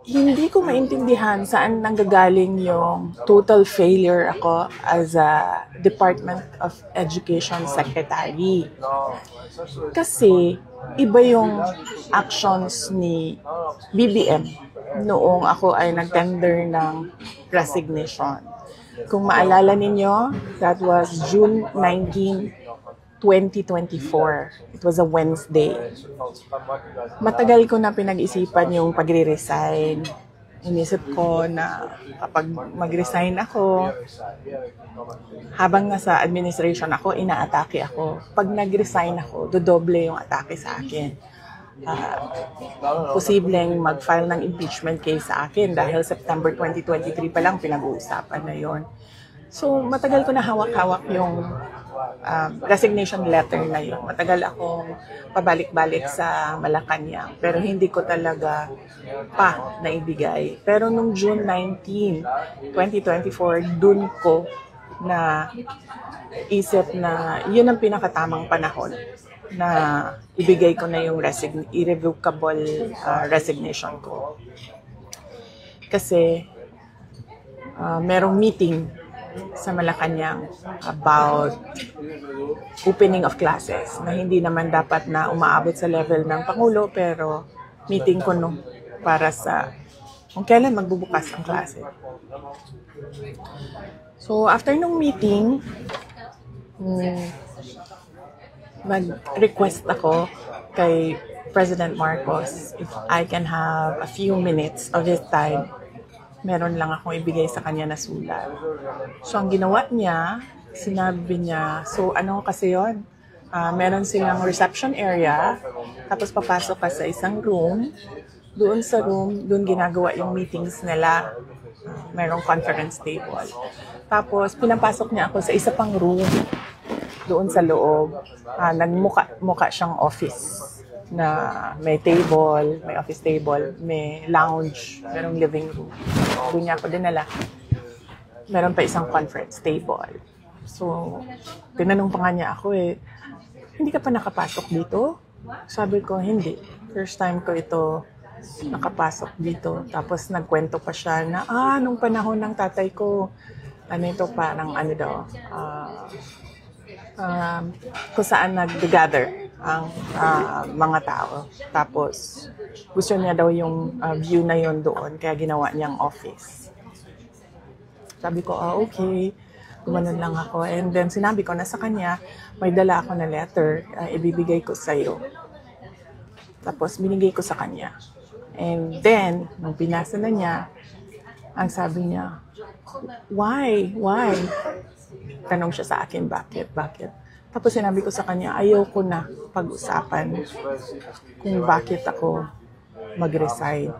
Hindi ko maintindihan saan nanggagaling yung total failure ako as a Department of Education Secretary. Kasi iba yung actions ni BBM noong ako ay nag-tender ng resignation. Kung maalala ninyo, that was June 19, 2024. It was a Wednesday. Matagal ko na pinag-isipan yung pagre-resign. Inisip ko na kapag mag-resign ako, habang nasa administration ako, inaatake ako. Pag nag-resign ako, dodoble yung atake sa akin. Posibleng mag-file ng impeachment case sa akin dahil September 2023 pa lang pinag-uusapan na yon. So, matagal ko na hawak-hawak yung resignation letter na yun. Matagal akong pabalik-balik sa Malacanang, pero hindi ko talaga pa naibigay. Pero nung June 19, 2024, dun ko na isip na yun ang pinakatamang panahon na ibigay ko na yung irrevocable resignation ko. Kasi merong meeting sa Malacanang about opening of classes na hindi naman dapat na umaabot sa level ng Pangulo, pero meeting ko no para sa kung kailan magbubukas ang klase. So after nung meeting, mag-request ako kay President Marcos if I can have a few minutes of his time. Meron lang akong ibigay sa kanya na sulat. So, ang ginawa niya, sinabi niya, so ano kasi yon? Meron silang reception area, tapos papasok ka sa isang room. Doon sa room, doon ginagawa yung meetings nila. Merong conference table. Tapos, pinapasok niya ako sa isa pang room, doon sa loob. Nagmuka siyang office na may table, may office table, may lounge, merong living room. Doon niya ako dinala. Meron pa isang conference table. So, tinanong pa nga niya ako hindi ka pa nakapasok dito? Sabi ko, hindi. First time ko ito nakapasok dito. Tapos nagkwento pa siya na, nung panahon ng tatay ko, parang kung saan nag-gather ang mga tao. Tapos, gusto niya daw yung view na yon doon, kaya ginawa niyang office. Sabi ko, okay. Gumanon lang ako. And then, sinabi ko na sa kanya, may dala ako na letter, ibibigay ko sa'yo. Tapos, binigay ko sa kanya. And then, nung pinasa na niya, ang sabi niya, why? Tanong siya sa akin, bakit? Tapos sinabi ko sa kanya, ayoko na pag-usapan kung bakit ako mag-resign.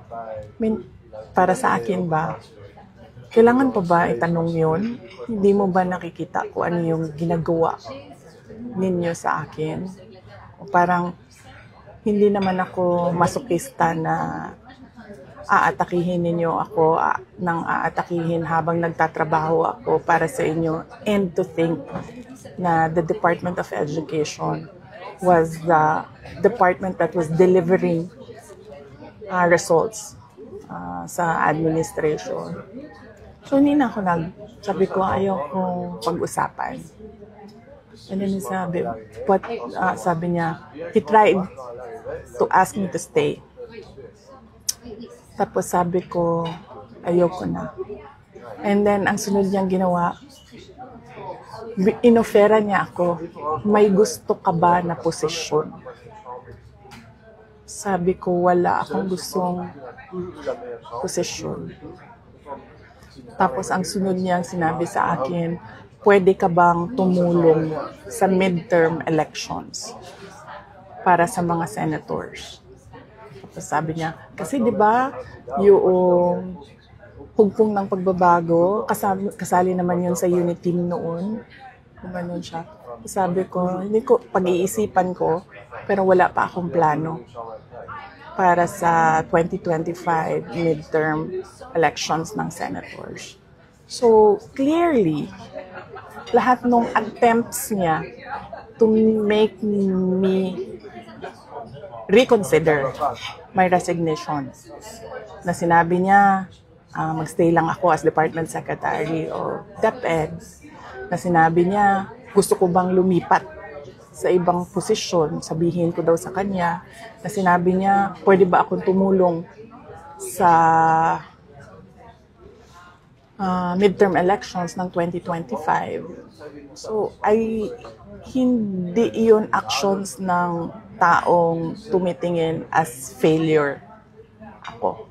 Para sa akin ba, kailangan pa ba itanong yun? Hindi mo ba nakikita kung ano yung ginagawa ninyo sa akin? O parang hindi naman ako masokista na aatakihin ninyo ako nang aatakihin habang nagtatrabaho ako para sa inyo, and to think na the Department of Education was the department that was delivering results sa administration. So hindi na ako sabi ko ayokong pag-usapan. And then sabi niya, he tried to ask me to stay. Tapos sabi ko, ayoko na. And then, ang sunod niyang ginawa, inofera niya ako, may gusto ka ba na posisyon? Sabi ko, wala akong gustong posisyon. Tapos, ang sunod niyang sinabi sa akin, pwede ka bang tumulong sa midterm elections para sa mga senators? Tapos sabi niya, kasi di ba yung hugpong ng pagbabago, kasali naman yun sa unit team noon. Gumanon siya. Sabi ko, hindi ko, pag-iisipan ko, pero wala pa akong plano para sa 2025 midterm elections ng senators. So, clearly, lahat ng attempts niya to make me reconsider my resignation. Na sinabi niya, magstay lang ako as Department Secretary o DepEd. Na sinabi niya, gusto ko bang lumipat sa ibang posisyon, sabihin ko daw sa kanya. Na sinabi niya, pwede ba akong tumulong sa midterm elections ng 2025. So, hindi iyon actions ng taong tumitingin as failure ako.